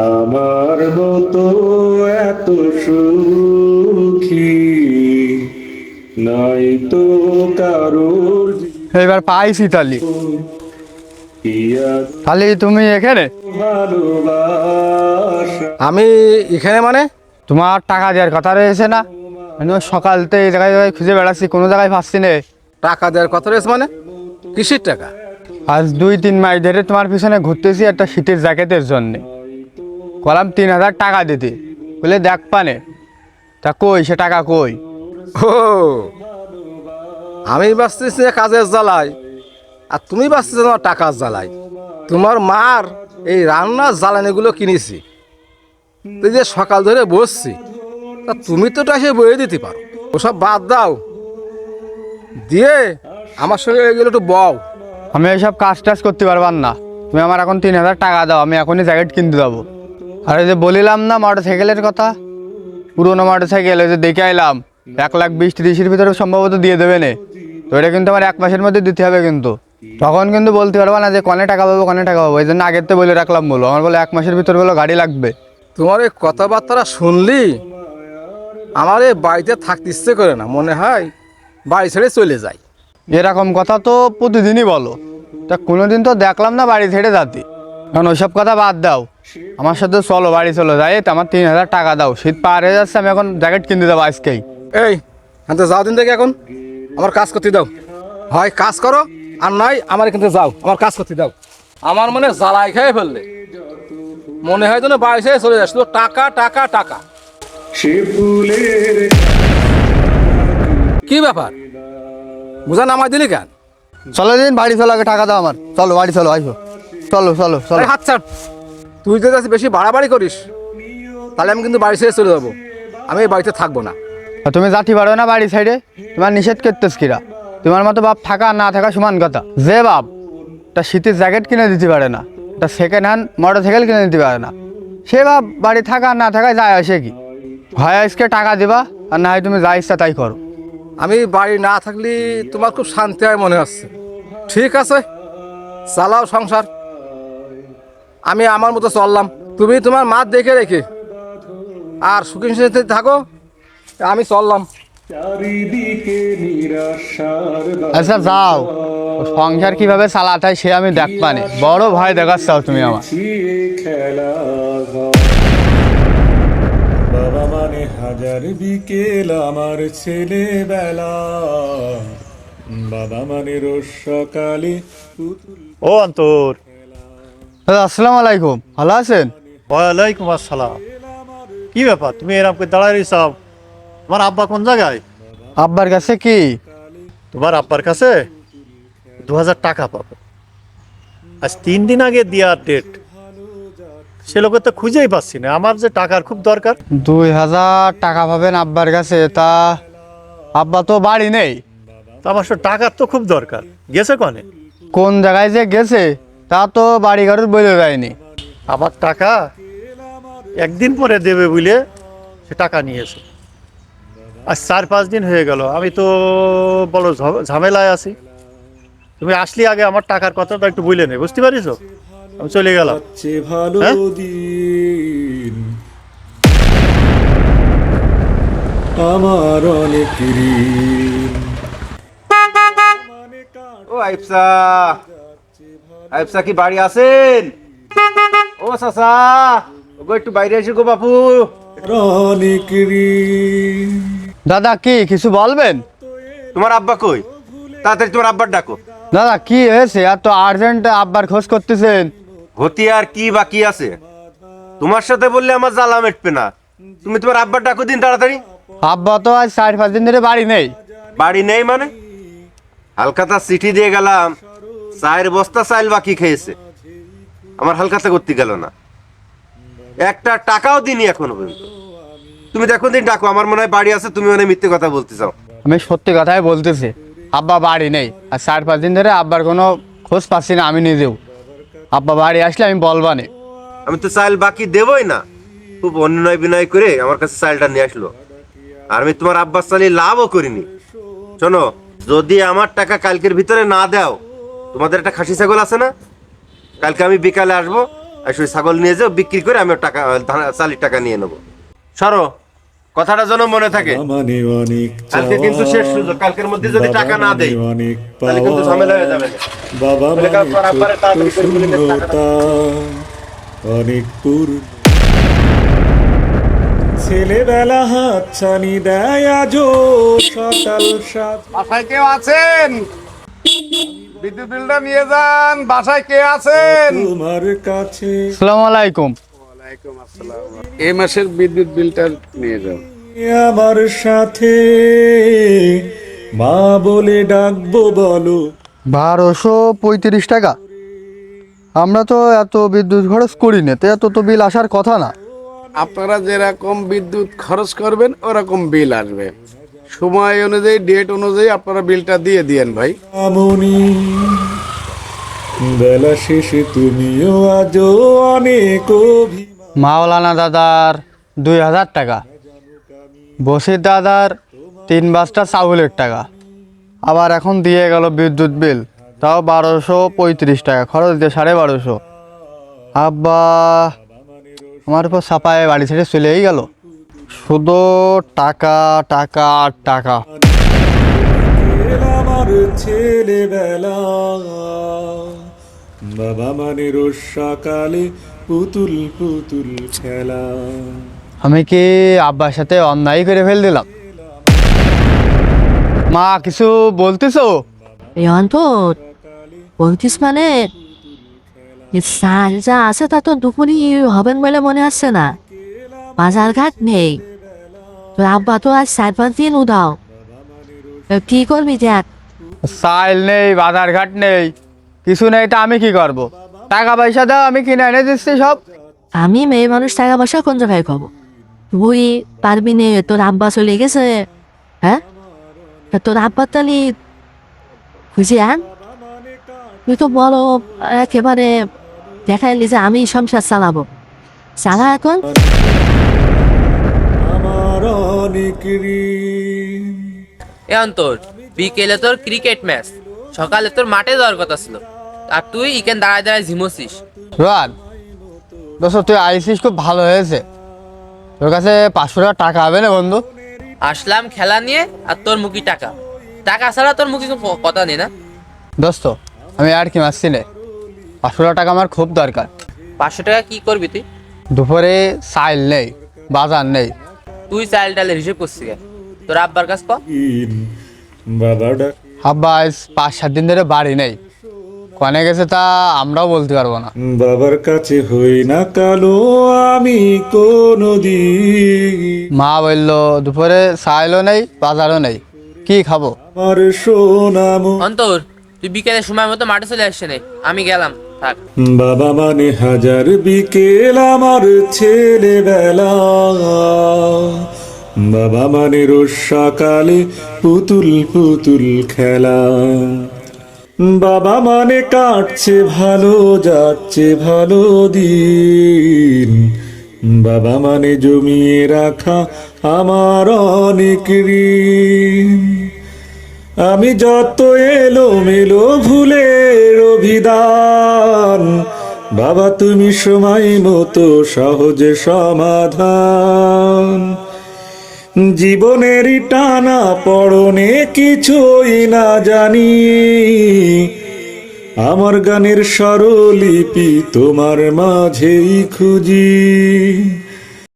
আমার মতো এত সুখী নাই তো কারোর এবার পাইছি তালি। তাহলে তুমি এখানে? ভালোবাসা আমি এখানে মানে তোমার টাকা দেওয়ার কথা রয়েছে না? আমি সকাল থেকে এই জায়গায় জায়গায় খুঁজে বেড়াচ্ছি, কোনো জায়গায় পাচ্ছি না। টাকা দেওয়ার কথা রয়েছে মানে কিসের টাকা? আজ 2-3 মাস ধরে তোমার পিছনে ঘুরতেছি একটা শীতের জ্যাকেটের জন্যে। কলাম 3000 টাকা দিতে, বলে দেখ পানে। তা কই সে টাকা কই? ও আমি বাঁচতেছি কাজের জ্বালায়, আর তুমি বাঁচতেছো তোমার টাকার জ্বালায়। তোমার মার এই রান্নার জ্বালানিগুলো কিনেছি, তুই যে সকাল ধরে বসছি, তা তুমি তো এসে বয়ে দিতে পারো। ওসব বাদ দাও, দিয়ে আমার সঙ্গে এগুলো একটু বও। আমি এইসব কাজ টাজ করতে পারবার না। তুমি আমার এখন 3000 টাকা দাও, আমি এখনই জ্যাকেট কিনতে যাবো। আর এই যে বলিলাম না মোটর সাইকেলের কথা, পুরোনো মোটর সাইকেল ওই যে দেখে আইলাম 1,20,30,000 ভিতরে সম্ভবত দিয়ে দেবে নে। তো এটা কিন্তু আমার 1 মাসের মধ্যে দিতে হবে কিন্তু। তখন কিন্তু বলতে পারবা না যে কনে টাকা পাবো কনে টাকা পাবো, এই জন্য আগের তো বলে রাখলাম। বলো আমার বলে 1 মাসের ভিতর বলো গাড়ি লাগবে। তোমার এই কথাবার্তা শুনলি আমার এই বাড়িতে থাকতে ইচ্ছে করে না, মনে হয় বাড়ি ছেড়ে চলে যাই। এরকম কথা তো প্রতিদিনই বলো, তা কোনোদিন তো দেখলাম না বাড়ি ছেড়ে যাতে। এখন ওইসব কথা বাদ দাও, আমার সাথে চলো, বাড়ি চলো যাই। তো আমার 3000 টাকা দাও, শীত পার হয়ে যাচ্ছে, আমি এখন জ্যাকেট কিনতে যাবো আজকেই। এই হ্যাঁ, যাও দিন থেকে এখন আমার কাজ করতে দাও। হয় কাজ করো, আর নয় আমার কিন্তু যাও, আমার কাজ করতে দাও। আমার মনে জ্বালাই খেয়ে ফেললে, মনে হয় যেন বাড়ি ছেড়ে চলে যাস, শুধু টাকা টাকা টাকা। সে ফুলের কি ব্যাপার, বুঝা নামাই দিলি কেন? চলো দিন বাড়ি চলো, আগে টাকা দাও আমার। চলো বাড়ি চলো, আইসো। চলো চলো চলো। আরে হাত ছাড়, তুই যদি আজকে বেশি বাড়াবাড়ি করিস তাহলে আমি কিন্তু বাড়ি ছেড়ে চলে যাবো, আমি এই বাড়িতে থাকবো না। আর তুমি যাতে পারো না বাড়ি সাইডে, তোমার নিষেধ করতেছ কিরা? তোমার মতো বাপ থাকা আর না থাকা সমান কথা। যে বাপ তা শীতের জ্যাকেট কিনে দিতে পারে না, তা সেকেন্ড হ্যান্ড মোটর সাইকেল কিনে দিতে পারে না, সে বাপ বাড়ি থাকা আর না থাকায় যায় আসে কি? হয় আজকে টাকা দিবা, আর না হয় তুমি যা ইচ্ছা তাই করো। আমি বাড়ি না থাকলে তোমার খুব শান্তি হয় মনে হচ্ছে। ঠিক আছে, চালাও সংসার, আমি আমার মতো চললাম। তুমি তোমার মাঠ দেখে রেখে আর সুখী শান্তিতে থাকো, আমি চললাম। চারিদিকে নিরাশার আচ্ছা যাও, ও সংসার কিভাবে চালাতে হয় সে আমি দেখবানে। বড় ভয় দেখাচ্ছাও তুমি আমার। খেলা বাবা মানে হাজার বিকেল আমার ছেলেবেলা, বাবা মানে রোজ সকালে পুতুল। ও অন্তর, দাদা আসসালামু আলাইকুম, ভালো আছেন? ওয়ালাইকুম আসসালাম। কি ব্যাপার, তুমি এরকম করে দাঁড়ায় রয়েছ? তোমার আব্বা কোন জায়গায়? আব্বার কাছে কি? তোমার আব্বার কাছে 2000 টাকা পাবে। আজ 3 দিন আগে দেওয়ার ডেট, সে লোকের তো খুঁজেই পাচ্ছি না। আমার যে টাকার খুব দরকার। 2000 টাকা পাবেন আব্বার কাছে? তা আব্বা তো বাড়ি নেই। তো আমার সব টাকার তো খুব দরকার, গেছে কনে? কোন জায়গায় যে গেছে তা তো বাড়ি ঘরের বলে যায়নি। আমার টাকা একদিন পরে দেবে বলে সে টাকা নিয়েছে। আজ 4-5 দিন হয়ে গেল, আমি তো বড় ঝামেলায় আছি। তুমি আসলি আগে আমার টাকার কথাটা একটু বুঝলে নে, বুঝতে পারিস? আমি চলে গেলাম। যাচ্ছে ভালো হ্যাঁ? দিন আমার অনেক ঋণ। ও আইপসা, আইপসা কি বাড়ি আছেন? ও চাচা, ওগো একটু বাইরে এসে গো বাপু। অনেক ঋণ। দাদা কি কিছু বলবেন? তোমার আব্বা কই? তাড়াতাড়ি তোমার আব্বার ডাকো। দাদা কি হয়েছে এত আর্জেন্ট আব্বার খোঁজ করতেছেন? হতি আর কি বাকি আছে? তোমার সাথে বললে আমার জ্বালা মেটবে না। তুমি তোমার আব্বার ডাকো দিন তাড়াতাড়ি। আব্বা তো আজ 4-5 দিন ধরে বাড়ি নেই। বাড়ি নেই মানে? হালকাতা চিঠি দিয়ে গেলাম, 4 বস্তা চাইল বাকি খেয়েছে, আমার হালকাতা করতে গেল না, একটা টাকাও দিনি এখনো পর্যন্ত। তুমি দেখো দিন ডাকো, আমার মনে হয় বাড়ি আছে, তুমি মানে মিথ্যে কথা বলতে চাও। আমি সত্যি কথাই বলতেছি, আব্বা বাড়ি নেই। আর 4-5 দিন ধরে আব্বার কোনো খোঁজ পাচ্ছি না আমি নিজেও। আব্বা বাড়ি আসলে আমি বলবানে। আমি তো চাইল বাকি দেবই না। খুব অন্যায় বিনয় করে আমার কাছে চাইলটা নিয়ে আসলো, আর আমি তোমার আব্বার চালিয়ে লাভও করিনি। শোনো, যদি আমার টাকা কালকের ভিতরে না দাও, তোমাদের একটা খাসি ছাগল আছে না, কালকে আমি বিকালে আসবো, আর সেই ছাগল নিয়ে যাও, বিক্রি করে আমি টাকা চালির টাকা নিয়ে নেবো। সরো, কথাটা যেন মনে থাকে। মানে অনেক কালকে কিন্তু শেষ সুযোগ, কালকের মধ্যে যদি টাকা না দেয় অনেক তাহলে কিন্তু ঝামেলা হয়ে যাবে। বাবা বলে কাল করার পরে তাড়াতাড়ি করে বলে দে, টাকাটা শূন্যতা অনেক পূর্ণ ছেলেবেলা হাত ছানি দেয় আজও সকাল সাত বাসায় কেউ আছেন? বিদ্যুৎ বিলটা নিয়ে যান। বাসায় কে আছেন? তোমার কাছে আসসালামু আলাইকুম। এই মাসের বিদ্যুৎ বিলটা নিয়ে যাও। আমার সাথে মা বলে ডাকবো বলো 1235 টাকা। আমরা তো এত বিদ্যুৎ খরচ করি না, তো এত তো বিল আসার কথা না। আপনারা যেরকম বিদ্যুৎ খরচ করবেন ওরকম বিল আসবে। সময় অনুযায়ী, ডেট অনুযায়ী আপনারা বিলটা দিয়ে দিয়েন ভাই। আমনি বেলা শেষে তুমিও আজও অনেক মাওলানা দাদার 2000 টাকা, বসির দাদার 3 বস্তা চাউলের টাকা, আবার এখন দিয়ে গেল বিদ্যুৎ বিল, তাও 1235 টাকা, খরচ দিয়ে 1250। আব্বা আমার উপর ছাপায় বাড়ি ছেড়ে চলেই গেল। শুধু টাকা টাকা আর টাকা। আমার ছেলেবেলা বাবা মানে রোজ সকালে পুতুল পুতুল খেলা। আমি কি আব্বার সাথে অন্যায় করে ফেল দিলাম? মা কিছু বলতেছো? অন্তর বলতিস মানে সার যা আছে তা তো দুপুরই হবেন বলে মনে হচ্ছে না। বাজার ঘাট নেই, তোর আব্বা তো আজ 4-5 দিন উধাও। কি করবি দেখ? সাইল নেই, বাজার ঘাট নেই, কিছু নেই, তা আমি কি করব? টাকা পয়সা দাও, আমি কিনে এনে দিচ্ছি সব। আমি মেয়ে মানুষ টাকা পয়সা কোন জায়গায় খাবো? তুই পারবি নে? তোর আব্বা চলে গেছে। হ্যাঁ, তা তোর আব্বার তালি খুঁজে আন। তুই তো বলো একেবারে দেখাইলি যে আমি সংসার চালাবো। চালা এখন। আমার অনেক ঋণ এ অন্তর, বিকেলে তোর ক্রিকেট ম্যাচ, সকালে তোর মাঠে যাওয়ার কথা ছিল, আর তুই ইকেন দাঁড়ায় দাঁড়ায় ঝিমোছিস। রোহান দোস্ত, তুই আইসিস, খুব ভালো হয়েছে। তোর কাছে 500 টাকা হবে না বন্ধু? আসলাম খেলা নিয়ে, আর তোর মুখি টাকা। টাকা ছাড়া তোর মুখে কোনো কথা নেই না। দোস্ত আমি আর কি মারছি না, 500 টাকা আমার খুব দরকার। 500 টাকা কি করবি তুই? দুপুরে সাইল নেই, বাজার নেই। তুই চাল ডালের হিসেব করছিস কেন? তোর আব্বার কাছ কর। বাবা ডাক আব্বা আজ 5-7 দিন ধরে বাড়ি নেই, কনে গেছে তা আমরাও বলতে পারবো না। বাবার কাছে হই না কালো আমি কোনদিন। মা বললো দুপুরে সাইলও নেই, বাজারও নেই, কি খাবো? আমার সোনাম অন্তর, তুই বিকেলের সময় মতো মাঠে চলে আসছে নে, আমি গেলাম, থাক। বাবা মানে হাজার বিকেল আমার ছেলেবেলা। বাবা মানে রোজ সকালে পুতুল পুতুল খেলা। বাবা মানে কাটছে ভালো, যাচ্ছে ভালো দিন। বাবা মানে জমিয়ে রাখা আমার অনেক ঋণ। আমি যত এলো মেলো ভুলের অভিধান, বাবা তুমি সময় মতো সহজে সমাধান। জীবনেরই টানা পড়নে কিছুই না জানি, আমার গানের স্বরলিপি তোমার মাঝেই খুঁজি।